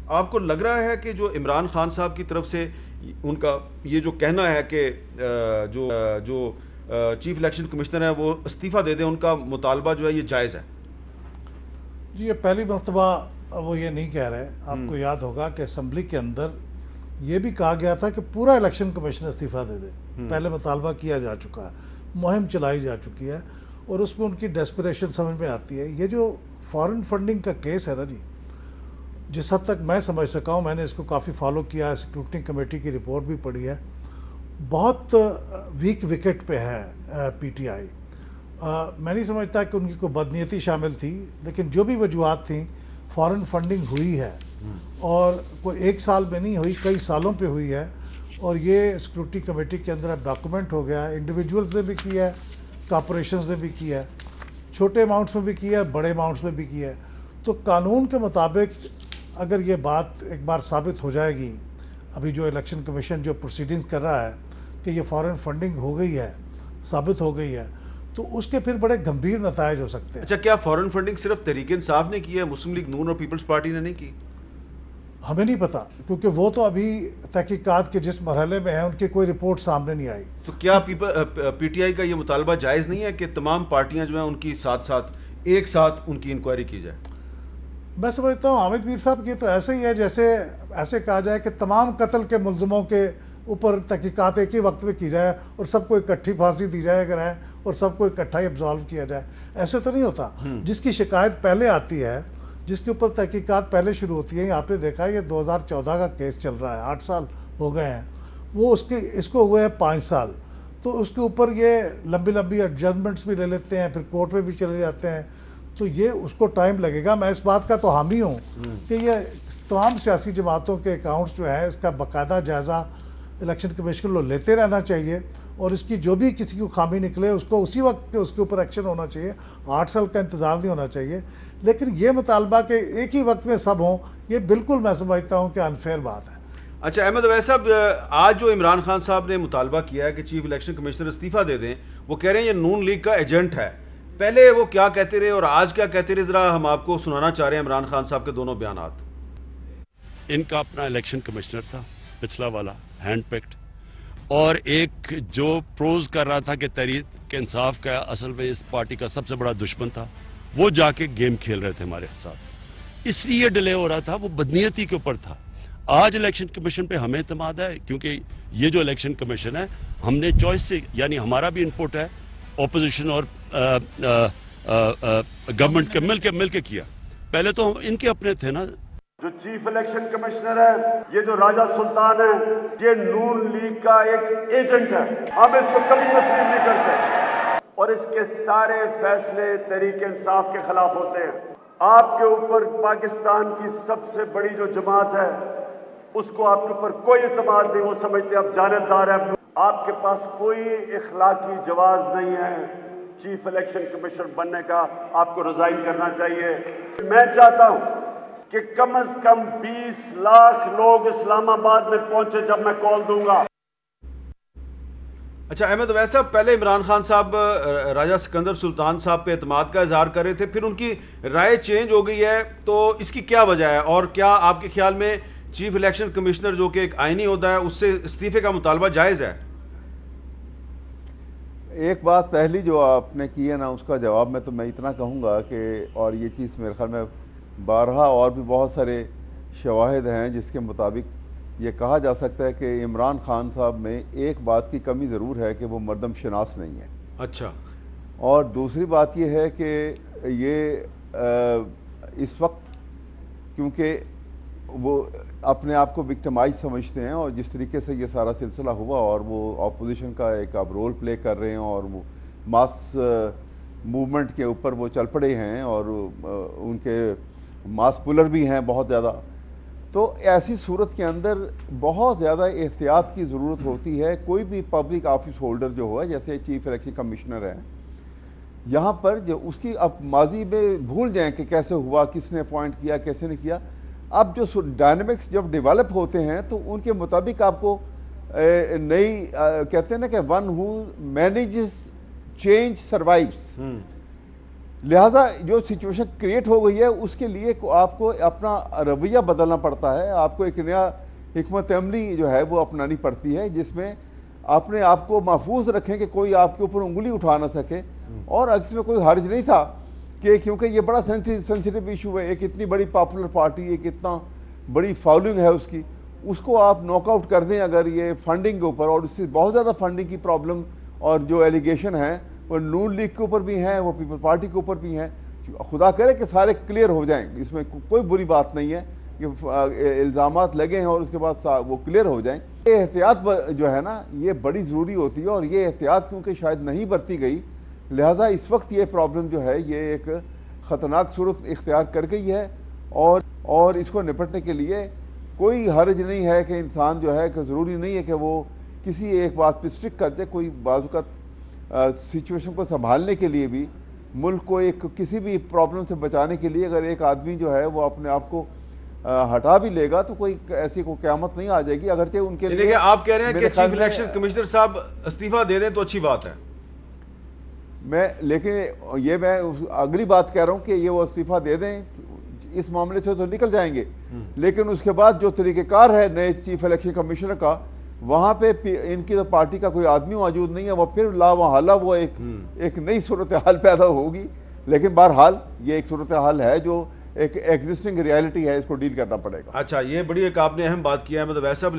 आपको लग रहा है कि जो इमरान खान साहब की तरफ से उनका ये जो कहना है कि जो चीफ इलेक्शन कमिश्नर है वो इस्तीफ़ा दे दें, उनका मुतालबा जो है ये जायज़ है? जी, ये पहली मरतबा वो ये नहीं कह रहे। आपको याद होगा कि असम्बली के अंदर ये भी कहा गया था कि पूरा इलेक्शन कमीशन इस्तीफ़ा दे दे। पहले मुतालबा किया जा चुका है, मुहिम चलाई जा चुकी है और उसमें उनकी डेस्परेशन समझ में आती है। ये जो फॉरेन फंडिंग का केस है ना जी, जिस हद तक मैं समझ सका हूँ, मैंने इसको काफ़ी फॉलो किया है, स्क्रूटनी कमेटी की रिपोर्ट भी पढ़ी है, बहुत वीक विकेट पे है पीटीआई। मैं नहीं समझता कि उनकी कोई बदनीयती शामिल थी, लेकिन जो भी वजूहत थी, फॉरेन फंडिंग हुई है और कोई एक साल में नहीं हुई, कई सालों पे हुई है। और ये स्क्रूटनी कमेटी के अंदर अब डॉक्यूमेंट हो गया है। इंडिविजुअल्स ने भी किया है, कॉरपोरेशंस ने भी किया है, छोटे अमाउंट्स में भी किया है, बड़े अमाउंट्स में भी किया है। तो कानून के मुताबिक अगर ये बात एक बार साबित हो जाएगी, अभी जो इलेक्शन कमीशन जो प्रोसीडिंग्स कर रहा है कि ये फॉरेन फंडिंग हो गई है, साबित हो गई है, तो उसके फिर बड़े गंभीर नतायज हो सकते हैं। अच्छा, क्या फॉरेन फंडिंग सिर्फ तहरीक इंसाफ ने की है, मुस्लिम लीग नून और पीपल्स पार्टी ने नहीं की? हमें नहीं पता, क्योंकि वो तो अभी तहकीकात के जिस मरहले में है, उनकी कोई रिपोर्ट सामने नहीं आई। तो क्या पीटीआई का ये मुतालबा जायज़ नहीं है कि तमाम पार्टियां जो हैं उनकी एक साथ उनकी इंक्वायरी की जाए? मैं समझता हूँ हामिद मीर साहब की तो ऐसे ही है जैसे ऐसे कहा जाए कि तमाम कत्ल के मुलजमों के ऊपर तहकीकात एक ही वक्त में की जाए और सबको इकट्ठी फांसी दी जाए अगर है, और सबको इकट्ठा ही एब्जॉल्व किया जाए। ऐसे तो नहीं होता। जिसकी शिकायत पहले आती है, जिसके ऊपर तहकीकात पहले शुरू होती है, आपने देखा है ये 2014 का केस चल रहा है, 8 साल हो गए हैं, वो इसको हुए हैं 5 साल। तो उसके ऊपर ये लंबी लंबी एडजस्टमेंट्स भी ले लेते हैं, फिर कोर्ट में भी चले जाते हैं, तो ये उसको टाइम लगेगा। मैं इस बात का तो हामी हूँ कि ये तमाम सियासी जमातों के अकाउंट्स जो है, इसका बाकायदा जायज़ा इलेक्शन कमीशन को लेते रहना चाहिए और इसकी जो भी किसी को खामी निकले उसको उसी वक्त उसके ऊपर एक्शन होना चाहिए। 8 साल का इंतज़ार नहीं होना चाहिए। लेकिन ये मुतालबा के एक ही वक्त में सब हों, ये बिल्कुल मैं समझता हूँ कि अनफेयर बात है। अच्छा अहमद अवैस साहब, आज जो इमरान खान साहब ने मुतालबा किया है कि चीफ इलेक्शन कमिश्नर इस्तीफ़ा दे दें, वो कह रहे हैं ये नून लीग का एजेंट है। पहले वो क्या कहते रहे और आज क्या कहते रहे, ज़रा हम आपको सुनाना चाह रहे हैं इमरान खान साहब के दोनों बयानात। इनका अपना इलेक्शन कमिश्नर था पिछला वाला, हैंड पिक्ड, और एक जो प्रोज कर रहा था कि तहरीक इंसाफ का असल में इस पार्टी का सबसे बड़ा दुश्मन था, वो जाके गेम खेल रहे थे हमारे साथ, इसलिए डिले हो रहा था। वो बदनीयती के ऊपर था। आज इलेक्शन कमीशन पे हमें इत्मीनान है, क्योंकि ये जो इलेक्शन कमीशन है हमने चॉइस से, यानी हमारा भी इनपुट है, ऑपोजिशन और गवर्नमेंट के मिल के किया। पहले तो इनके अपने थे ना। जो चीफ इलेक्शन कमिश्नर है, ये जो राजा सुल्तान है, ये नून लीग का एक एजेंट है। हम इसको कभी तस्लीम नहीं करते और इसके सारे फैसले तहरीक इंसाफ के खिलाफ होते हैं। आपके ऊपर पाकिस्तान की सबसे बड़ी जो जमात है, उसको आपके ऊपर कोई इत्मीनान नहीं। वो समझते आप जानबदार हैं। आपके पास कोई इखलाकी जवाज नहीं है चीफ इलेक्शन कमिश्नर बनने का। आपको रिजाइन करना चाहिए। मैं चाहता हूं कि कम से कम 20 लाख लोग इस्लामाबाद में पहुंचे जब मैं कॉल दूंगा। अच्छा अहमद अवैस साहब, पहले इमरान खान साहब राजा सिकंदर सुल्तान साहब पे एतमाद का इजहार कर रहे थे, फिर उनकी राय चेंज हो गई है, तो इसकी क्या वजह है? और क्या आपके ख्याल में चीफ इलेक्शन कमिश्नर जो कि एक आईनी होता है, उससे इस्तीफे का मुतालबा जायज़ है? एक बात पहली जो आपने की है ना, उसका जवाब में तो मैं इतना कहूँगा कि, और ये चीज़ मेरे ख्याल में बारहा और भी बहुत सारे शवाहिद हैं जिसके मुताबिक ये कहा जा सकता है कि इमरान खान साहब में एक बात की कमी ज़रूर है कि वो मर्दम शनास नहीं है। अच्छा। और दूसरी बात ये है कि ये इस वक्त क्योंकि वो अपने आप को विक्टिमाइज समझते हैं और जिस तरीके से ये सारा सिलसिला हुआ और वो अपोजिशन का एक अब रोल प्ले कर रहे हैं और वो मास मूवमेंट के ऊपर वो चल पड़े हैं और उनके मास पुलर भी हैं बहुत ज़्यादा, तो ऐसी सूरत के अंदर बहुत ज़्यादा एहतियात की ज़रूरत होती है। कोई भी पब्लिक ऑफिस होल्डर जो हुआ, जैसे चीफ इलेक्शन कमिश्नर है, यहाँ पर जो उसकी अब माजी में भूल जाएं कि कैसे हुआ, किसने अपॉइंट किया, कैसे नहीं किया। अब जो डायनेमिक्स जब डेवलप होते हैं तो उनके मुताबिक आपको नई कहते हैं ना कि one who manages change survives. लिहाजा जो सिचुएशन क्रिएट हो गई है उसके लिए आपको अपना रवैया बदलना पड़ता है, आपको एक नया हिकमत अमली जो है वो अपनानी पड़ती है, जिसमें अपने आप को महफूज रखें कि कोई आपके ऊपर उंगली उठा ना सके। और इसमें कोई हर्ज नहीं था कि क्योंकि ये बड़ा सेंसिटिव इशू है, एक इतनी बड़ी पॉपुलर पार्टी, एक इतना बड़ी फॉलोइंग है उसकी, उसको आप नॉकआउट कर दें अगर ये फंडिंग के ऊपर, और उससे बहुत ज़्यादा फंडिंग की प्रॉब्लम और जो एलिगेशन है वो नून लीग के ऊपर भी हैं, वो पीपल पार्टी के ऊपर भी हैं। खुदा करे कि सारे क्लियर हो जाएं, इसमें कोई बुरी बात नहीं है कि इल्ज़ामात लगे हैं और उसके बाद वो क्लियर हो जाएं। ये एहतियात जो है ना ये बड़ी ज़रूरी होती है, और ये एहतियात क्योंकि शायद नहीं बरती गई, लिहाजा इस वक्त ये प्रॉब्लम जो है ये एक ख़तरनाक सूरत इख्तियार कर गई है। और इसको निपटने के लिए कोई हर्ज नहीं है कि इंसान जो है कि ज़रूरी नहीं है कि वो किसी एक बात पर स्टिक कर दे। कोई बाज़ सिचुएशन को संभालने के लिए भी, मुल्क को एक किसी भी प्रॉब्लम से बचाने के लिए अगर एक आदमी जो है वो अपने आप को हटा भी लेगा तो कोई ऐसी कोई क़यामत नहीं आ जाएगी। अगरचे उनके लिए आप कह रहे हैं कि चीफ इलेक्शन कमिश्नर साहब इस्तीफा दे दें तो अच्छी बात है। लेकिन ये मैं अगली बात कह रहा हूँ कि ये वो इस्तीफा दे दें, इस मामले से तो निकल जाएंगे, लेकिन उसके बाद जो तरीक़ेकार है नए चीफ इलेक्शन कमिश्नर का, वहाँ पे इनकी तो पार्टी का कोई आदमी मौजूद नहीं है, वो फिर लामहल्ला वो एक नई सूरत हाल पैदा होगी। लेकिन बहरहाल ये एक सूरत हाल है जो एक एग्जिस्टिंग रियलिटी है, इसको डील करना पड़ेगा। अच्छा, ये बड़ी एक आपने अहम बात किया है, मतलब ऐसा